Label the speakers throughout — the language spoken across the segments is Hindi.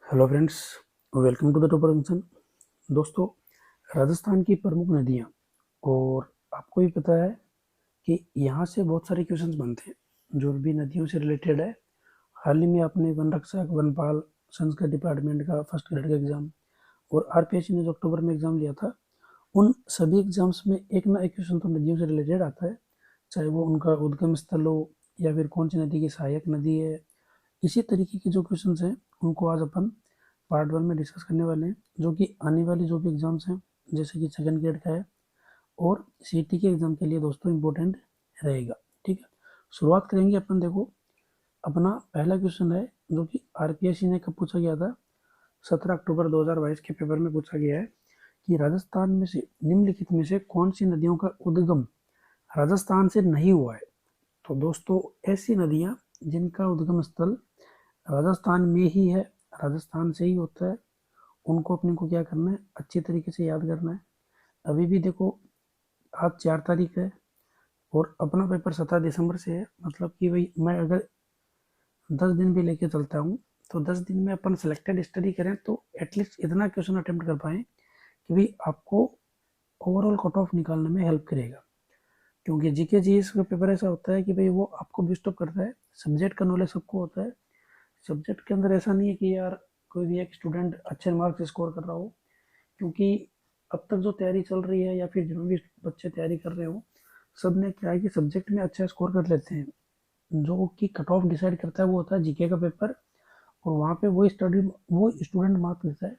Speaker 1: Hello friends, welcome to the topper junction. दोस्तों, राजस्थान की प्रमुख नदियाँ और आपको भी पता है कि यहाँ से बहुत सारे क्वेश्चंस बनते हैं जो भी नदियों से रिलेटेड है। हाल ही में आपने वन रक्षक, वनपाल, संस्कृत डिपार्टमेंट का फर्स्ट ग्रेड का एग्जाम और आरपीएससी ने जो अक्टूबर में एग्जाम लिया था, उन सभी एग्जाम्स में एक ना एक क्वेश्चन तो नदियों से रिलेटेड आता है, चाहे वो उनका उद्गम स्थल हो या फिर कौन सी नदी की सहायक नदी है। इसी तरीके के जो क्वेश्चन हैं उनको आज अपन पार्ट 1 में डिस्कस करने वाले हैं, जो कि आने वाली जो भी एग्जाम्स हैं जैसे कि सेकंड ग्रेड का है और सीटी के एग्जाम के लिए दोस्तों इम्पोर्टेंट रहेगा। ठीक है, शुरुआत करेंगे अपन। देखो, अपना पहला क्वेश्चन है जो कि आरपीएससी ने कब पूछा गया था, 17 अक्टूबर 2022 के पेपर में पूछा गया है कि राजस्थान में से निम्नलिखित में से कौन सी नदियों का उद्गम राजस्थान से नहीं हुआ है। तो दोस्तों, ऐसी नदियाँ जिनका उद्गम स्थल राजस्थान में ही है, राजस्थान से ही होता है, उनको अपने को क्या करना है, अच्छी तरीके से याद करना है। अभी भी देखो, आज 4 तारीख है और अपना पेपर 17 दिसंबर से है। मतलब कि भाई मैं अगर 10 दिन भी लेके चलता हूँ तो 10 दिन में अपन सिलेक्टेड स्टडी करें तो एटलीस्ट इतना क्वेश्चन अटेम्प्ट कर पाएँ कि भाई आपको ओवरऑल कट ऑफ निकालने में हेल्प करेगा। क्योंकि जीके जीएस का पेपर ऐसा होता है कि भाई वो आपको बूस्ट अप करता है। सब्जेक्ट का नॉलेज सबको होता है, सब्जेक्ट के अंदर ऐसा नहीं है कि यार कोई भी एक स्टूडेंट अच्छे मार्क्स स्कोर कर रहा हो। क्योंकि अब तक जो तैयारी चल रही है या फिर जो भी बच्चे तैयारी कर रहे हो, सब ने क्या है कि सब्जेक्ट में अच्छा स्कोर कर लेते हैं। जो कि कट ऑफ डिसाइड करता है वो होता है जीके का पेपर, और वहाँ पे वो स्टूडेंट मार्क्स देता है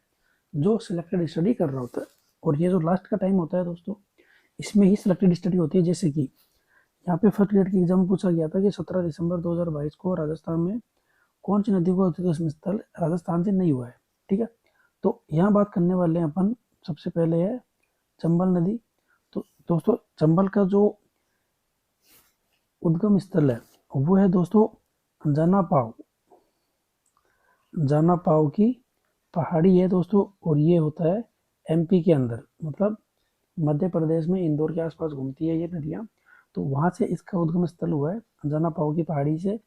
Speaker 1: जो सिलेक्टेड स्टडी कर रहा होता है। और ये जो लास्ट का टाइम होता है दोस्तों, इसमें ही सिलेक्टेड स्टडी होती है। जैसे कि यहाँ पे फर्स्ट ग्रेड की एग्जाम पूछा गया था कि 17 दिसंबर 2022 को राजस्थान में कौन सी नदी का उद्गम स्थल राजस्थान से नहीं हुआ है। ठीक है, तो यहाँ बात करने वाले हैं अपन। सबसे पहले है चंबल नदी। तो दोस्तों, चंबल का जो उद्गम स्थल है वो है दोस्तों जानापाव। जानापाव की पहाड़ी है दोस्तों, और ये होता है एमपी के अंदर, मतलब मध्य प्रदेश में इंदौर के आसपास घूमती है ये नदियाँ। तो वहाँ से इसका उद्गम स्थल हुआ है, जानापाव की पहाड़ी से।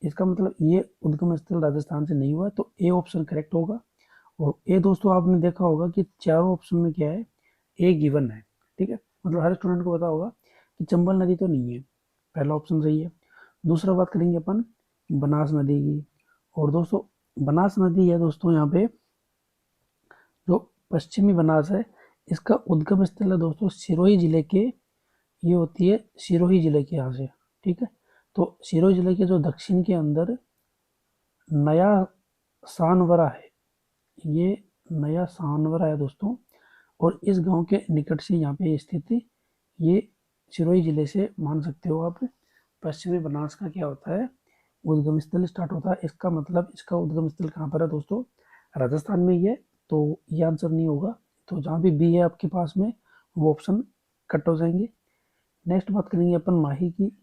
Speaker 1: इसका मतलब ये उद्गम स्थल राजस्थान से नहीं हुआ है, तो ए ऑप्शन करेक्ट होगा। और ए दोस्तों, आपने देखा होगा कि चारों ऑप्शन में क्या है, ए गिवन है। ठीक है, मतलब हर स्टूडेंट को पता होगा कि चंबल नदी तो नहीं है, पहला ऑप्शन सही है। दूसरा बात करेंगे अपन बनास नदी की। और दोस्तों, बनास नदी है दोस्तों, यहाँ पे जो पश्चिमी बनास है, इसका उद्गम स्थल है दोस्तों सिरोही जिले के। ये होती है सिरोही जिले के यहाँ से। ठीक है, तो सिरोही जिले के जो दक्षिण के अंदर नया सानवरा है, ये नया सानवरा है दोस्तों। और इस गांव के निकट से यहाँ पे स्थित ये सिरोही जिले से मान सकते हो आप। पश्चिमी बनास का क्या होता है, उद्गम स्थल स्टार्ट होता है। इसका मतलब इसका उद्गम स्थल कहाँ पर है दोस्तों, राजस्थान में ही है। तो ये आंसर नहीं होगा। तो जहाँ भी बी है आपके पास में, वो ऑप्शन कट हो जाएंगे। नेक्स्ट बात करेंगे अपन माही की।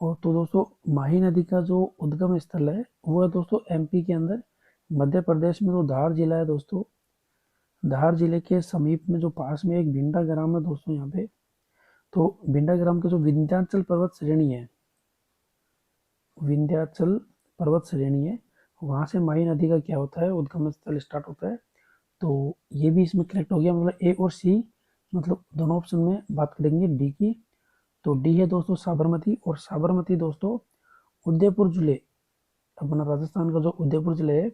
Speaker 1: और तो दोस्तों, माही नदी का जो उद्गम स्थल है वो है दोस्तों एमपी के अंदर, मध्य प्रदेश में जो धार जिला है दोस्तों, धार जिले के समीप में जो पास में एक भिंडा ग्राम है दोस्तों यहाँ पे। तो भिंडा ग्राम के जो विंध्याचल पर्वत श्रेणी है, विंध्याचल पर्वत श्रेणी है, वहाँ से माही नदी का क्या होता है, उद्गम स्थल स्टार्ट होता है। तो ये भी इसमें करेक्ट हो गया। मतलब ए और सी, मतलब दोनों ऑप्शन में बात करेंगे डी की। तो डी है दोस्तों साबरमती। और साबरमती दोस्तों उदयपुर जिले, अपना राजस्थान का जो उदयपुर जिले है,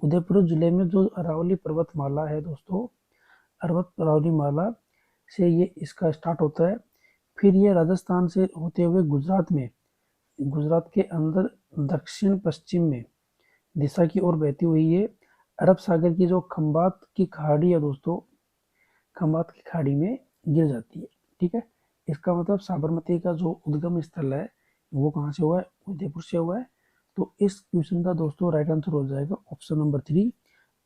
Speaker 1: उदयपुर जिले में जो अरावली पर्वतमाला है दोस्तों, अरावली माला से ये इसका स्टार्ट होता है। फिर ये राजस्थान से होते हुए गुजरात में, गुजरात के अंदर दक्षिण पश्चिम में दिशा की ओर बहती हुई ये अरब सागर की जो खंबात की खाड़ी है दोस्तों, खंबात की खाड़ी में गिर जाती है। ठीक है, इसका मतलब साबरमती का जो उद्गम स्थल है वो कहाँ से हुआ है, उदयपुर से हुआ है। तो इस क्वेश्चन का दोस्तों राइट आंसर हो जाएगा ऑप्शन नंबर 3,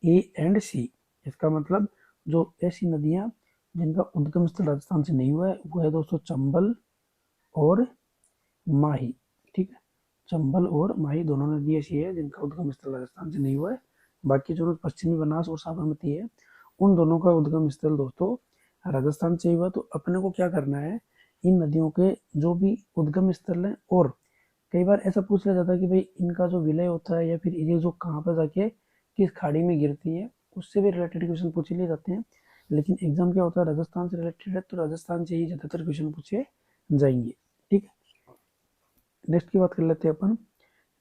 Speaker 1: ए एंड सी। इसका मतलब जो ऐसी नदियाँ जिनका उद्गम स्थल राजस्थान से नहीं हुआ है वो है दोस्तों चंबल और माही। ठीक है, चंबल और माही दोनों नदी ऐसी है जिनका उद्गम स्थल राजस्थान से नहीं हुआ है। बाकी जो पश्चिमी बनास और साबरमती है, उन दोनों का उद्गम स्थल दोस्तों राजस्थान से ही हुआ। तो अपने को क्या करना है, इन नदियों के जो भी उद्गम स्थल हैं, और कई बार ऐसा पूछ लिया जाता है कि भाई इनका जो विलय होता है या फिर ये जो कहाँ पर जाके किस खाड़ी में गिरती है, उससे भी रिलेटेड क्वेश्चन पूछे लिए जाते हैं। लेकिन एग्जाम क्या होता है, राजस्थान से रिलेटेड है तो राजस्थान से ही ज़्यादातर क्वेश्चन पूछे जाएंगे। ठीक है, नेक्स्ट की बात कर लेते हैं अपन।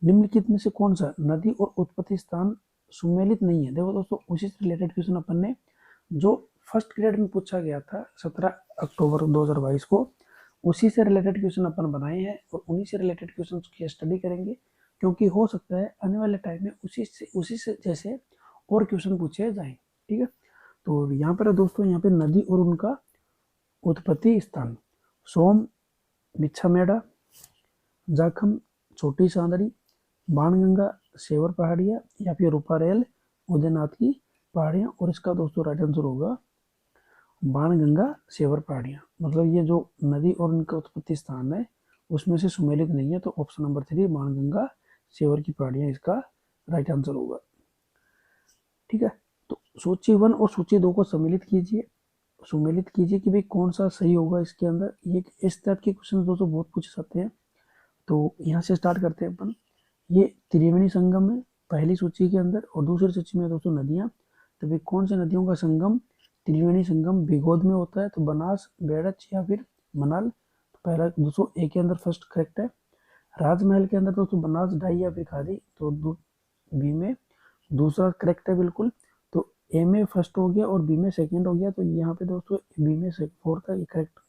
Speaker 1: निम्नलिखित में से कौन सा नदी और उत्पत्ति स्थान सुमेलित नहीं है। देखो दोस्तों, उसी से रिलेटेड क्वेश्चन अपन ने जो फर्स्ट ग्रेड में पूछा गया था 17 अक्टूबर 2022 को, उसी से रिलेटेड क्वेश्चन अपन बनाए हैं और उन्हीं से रिलेटेड क्वेश्चन की स्टडी करेंगे, क्योंकि हो सकता है आने वाले टाइम में उसी से जैसे और क्वेश्चन पूछे जाएं। ठीक है, तो यहाँ पर दोस्तों, यहाँ पे नदी और उनका उत्पत्ति स्थान: सोम, बिच्छामेड़ा, जाखम, छोटी सांदड़ी, बाणगंगा, सेवर पहाड़ियाँ, या फिर रूपारेल, उदयनाथ की पहाड़ियाँ। और इसका दोस्तों राइट आंसर होगा बाणगंगा, सेवर पहाड़ियाँ। मतलब ये जो नदी और उनका उत्पत्ति स्थान है उसमें से सुमेलित नहीं है, तो ऑप्शन नंबर 3 बाणगंगा सेवर की पहाड़ियाँ इसका राइट आंसर होगा। ठीक है, तो सूची 1 और सूची 2 को सुमेलित कीजिए कि भाई कौन सा सही होगा इसके अंदर। ये इस टाइप के क्वेश्चन दोस्तों बहुत पूछे जाते हैं। तो यहाँ से स्टार्ट करते हैं अपन। ये त्रिवेणी संगम है पहली सूची के अंदर, और दूसरी सूची में दोस्तों नदियाँ। तो भाई कौन सी नदियों का संगम त्रिवेणी संगम बिघोद में होता है, तो बनास, बेड़च या फिर मनाल। तो पहला दोस्तों ए के अंदर फर्स्ट करेक्ट है। राजमहल के अंदर दोस्तों बनास, डाई या फिर खादी, तो बी में दूसरा करेक्ट है बिल्कुल। तो ए में फर्स्ट हो गया और बी में सेकंड हो गया, तो यहाँ पे दोस्तों बी में फोर्थ है, ये करेक्ट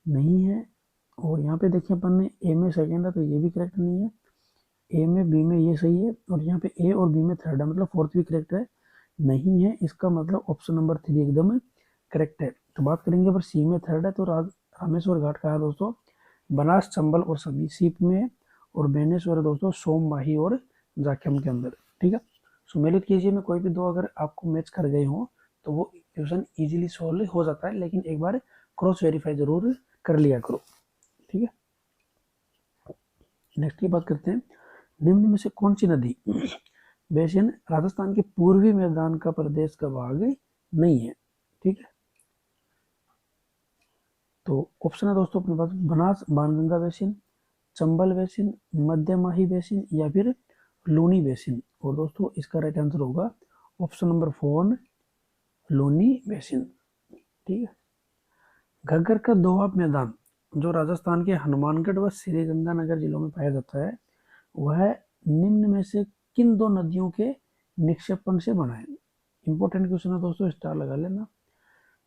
Speaker 1: नहीं है। और यहाँ पे देखिए अपन ने ए में सेकंड है तो ये भी करेक्ट नहीं है। ए में, बी में ये सही है, और यहाँ पे ए और बी में थर्ड है, मतलब फोर्थ भी करेक्ट है नहीं है। इसका मतलब ऑप्शन नंबर 3 एकदम करेक्ट है। तो बात करेंगे पर सी में थर्ड है, तो रामेश्वर घाट कहा है दोस्तों, बनास, चंबल और सभी सीप में, और बेनेश्वर है दोस्तों सोम, माही और जाखम के अंदर। ठीक है, सुमेलित कीजिए में कोई भी दो अगर आपको मैच कर गए हो तो वो क्वेश्चन इजीली सॉल्व हो जाता है, लेकिन एक बार क्रॉस वेरीफाई जरूर कर लिया करो। ठीक है, नेक्स्ट की बात करते हैं। निम्न में से कौन सी नदी बेसिन राजस्थान के पूर्वी मैदान का प्रदेश का भाग नहीं है। ठीक है, तो ऑप्शन है दोस्तों अपने पास बनास, बाणगंगा बेसिन, चंबल बेसिन, मध्य माही बेसिन, या फिर लूनी बेसिन। और दोस्तों इसका राइट आंसर होगा ऑप्शन नंबर 4 लूनी बेसिन। ठीक है, घग्गर का दोआब मैदान जो राजस्थान के हनुमानगढ़ व श्रीगंगानगर जिलों में पाया जाता है, वह निम्न में से किन दो नदियों के निक्षेपण से बना है। इंपॉर्टेंट क्वेश्चन है दोस्तों, स्टार लगा लेना।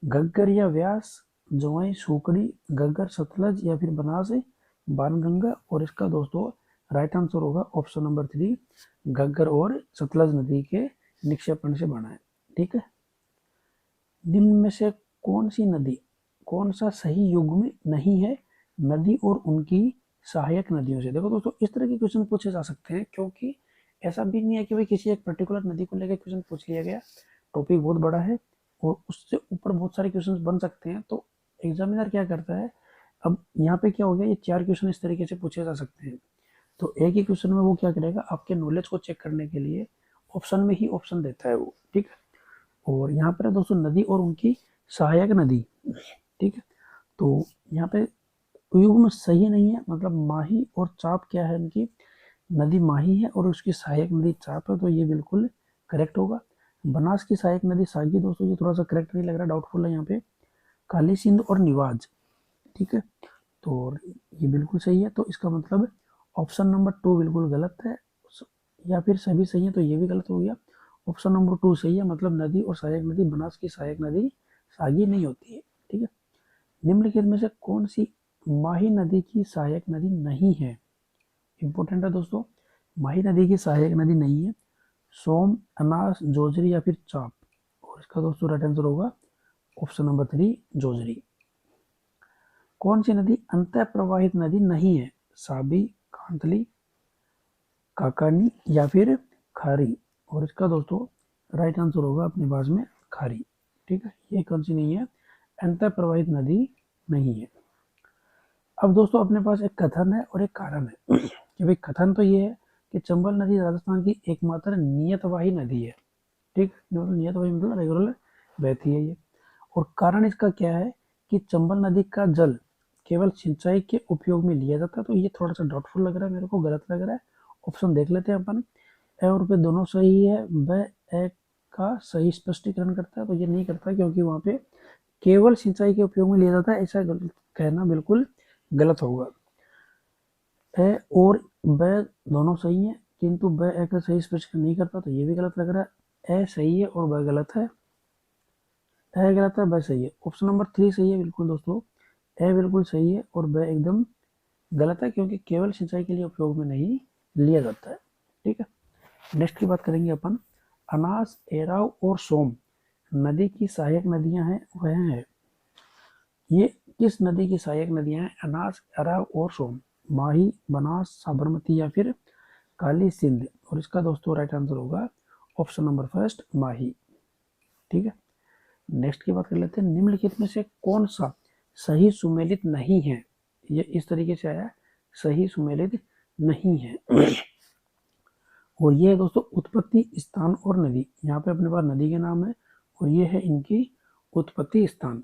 Speaker 1: घग्गर या व्यास, जोई, सूकड़ी, घग्गर, सतलज, या फिर बनास, बाणगंगा। और इसका दोस्तों राइट आंसर होगा ऑप्शन नंबर 3 घग्गर और सतलज नदी के निक्षेपण से बना है। ठीक है, निम्न में से कौन सी नदी, कौन सा सही युग्म नहीं है नदी और उनकी सहायक नदियों से। देखो दोस्तों, इस तरह के क्वेश्चन पूछे जा सकते हैं, क्योंकि ऐसा भी नहीं है कि भाई किसी एक पर्टिकुलर नदी को लेकर क्वेश्चन पूछ लिया गया। टॉपिक बहुत बड़ा है और उससे ऊपर बहुत सारे क्वेश्चन बन सकते हैं। तो एग्जामिनर क्या करता है, अब यहाँ पे क्या हो गया, ये 4 क्वेश्चन इस तरीके से पूछे जा सकते हैं। तो एक ही क्वेश्चन में वो क्या करेगा, आपके नॉलेज को चेक करने के लिए ऑप्शन में ही ऑप्शन देता है वो। ठीक है, और यहाँ पर है दोस्तों नदी और उनकी सहायक नदी। ठीक है, तो यहाँ पे युग्म सही नहीं है, मतलब माही और चाप क्या है, इनकी नदी माही है और उसकी सहायक नदी चाप है, तो ये बिल्कुल करेक्ट होगा। बनास की सहायक नदी सागी, दोस्तों ये थोड़ा सा करेक्ट नहीं लग रहा, डाउटफुल है यहाँ पे। काली सिंध और निवाज। ठीक है, तो ये बिल्कुल सही है, तो इसका मतलब ऑप्शन नंबर 2 बिल्कुल गलत है, या फिर सभी सही है तो ये भी गलत हो गया। ऑप्शन नंबर 2 सही है, मतलब नदी और सहायक नदी, बनास की सहायक नदी सागी नहीं होती है। ठीक है, निम्नलिखित में से कौन सी माही नदी की सहायक नदी नहीं है। इंपॉर्टेंट है दोस्तों, माही नदी की सहायक नदी नहीं है सोम, अनास, जोजरी, या फिर चाप। और इसका दोस्तों राइट आंसर होगा ऑप्शन नंबर 3 जोजरी। कौन सी नदी अंतः प्रवाहित नदी नहीं है, साबी, कांतली, काकानी, या फिर खारी। और इसका दोस्तों राइट आंसर होगा अपने पास में खारी। ठीक है, ये कौन सी नहीं है, अंतः प्रवाहित नदी नहीं है। अब दोस्तों अपने पास एक कथन है और एक कारण है कि भाई कथन तो ये है कि चंबल नदी राजस्थान की एकमात्र नियतवाही नदी है। ठीक, नियतवाही मतलब रेगुलर बहती है ये। और कारण इसका क्या है कि चंबल नदी का जल केवल सिंचाई के उपयोग में लिया जाता है, तो ये थोड़ा सा डाउटफुल लग रहा है मेरे को, गलत लग रहा है। ऑप्शन देख लेते हैं अपन। ए और बे दोनों सही है, ब ए का सही स्पष्टीकरण करता है, तो ये नहीं करता क्योंकि वहाँ पे केवल सिंचाई के उपयोग में लिया जाता है, ऐसा कहना बिल्कुल गलत होगा। ए और ब दोनों सही है किंतु ब ए का सही स्पष्टीकरण नहीं करता, तो ये भी गलत लग रहा है। ए सही है और ब गलत है, ए गलत है ब सही है। ऑप्शन नंबर 3 सही है बिल्कुल दोस्तों, ए बिल्कुल सही है और ब एकदम गलत है क्योंकि केवल सिंचाई के लिए उपयोग में नहीं लिया जाता है। ठीक है, नेक्स्ट की बात करेंगे अपन। अनास, एराव और सोम नदी की सहायक नदियां हैं, वह है। ये किस नदी की सहायक नदियां हैं? अनास, एराव और सोम। माही, बनास, साबरमती या फिर काली सिंध। और इसका दोस्तों राइट आंसर होगा ऑप्शन नंबर फर्स्ट, माही। ठीक है, नेक्स्ट की बात कर लेते हैं। निम्नलिखित में से कौन सा सही सुमेलित नहीं है? ये इस तरीके से आया, सही सुमेलित नहीं है। और ये है दोस्तों उत्पत्ति स्थान और नदी। यहाँ पे अपने पास नदी के नाम है और ये है इनकी उत्पत्ति स्थान।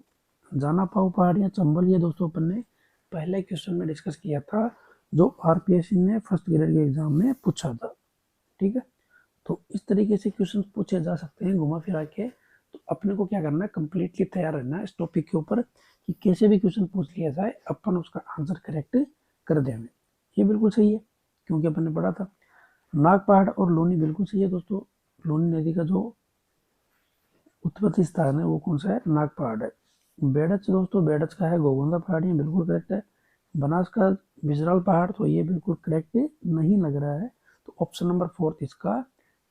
Speaker 1: जाना पाओ पहाड़ियाँ, चंबल, ये दोस्तों अपन ने पहले क्वेश्चन में डिस्कस किया था, जो आरपीएससी ने फर्स्ट ग्रेड के एग्जाम में पूछा था। ठीक है, तो इस तरीके से क्वेश्चन पूछे जा सकते हैं घुमा फिरा के। तो अपने को क्या करना है, कंप्लीटली तैयार रहना है इस टॉपिक के ऊपर कि कैसे भी क्वेश्चन पूछ लिया जाए अपन उसका आंसर करेक्ट कर दें। ये बिल्कुल सही है क्योंकि अपन ने पढ़ा था। नाग पहाड़ और लोनी बिल्कुल सही है दोस्तों। लोनी नदी का जो उत्पत्ति स्थान है वो कौन सा है? नाग पहाड़ है। बेडच दोस्तों, बेडच का है गोगोंदा पहाड़ियाँ, बिल्कुल करेक्ट है। बनास का बिजराल पहाड़, तो ये बिल्कुल करेक्ट नहीं लग रहा है, तो ऑप्शन नंबर 4 इसका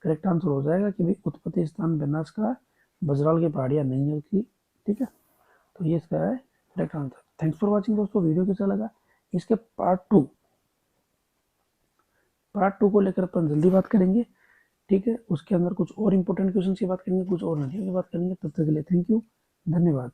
Speaker 1: करेक्ट आंसर हो जाएगा कि भाई उत्पत्ति स्थान बनास का बजराल की पहाड़ियाँ नहीं होती। ठीक है, तो ये इसका है correct answer. Thanks for watching दोस्तों, वीडियो कैसा लगा? इसके पार्ट टू को लेकर अपन जल्दी बात करेंगे। ठीक है, उसके अंदर कुछ और इंपॉर्टेंट क्वेश्चन की बात करेंगे, कुछ और नदियों की बात करेंगे। तब तक के लिए थैंक यू, धन्यवाद।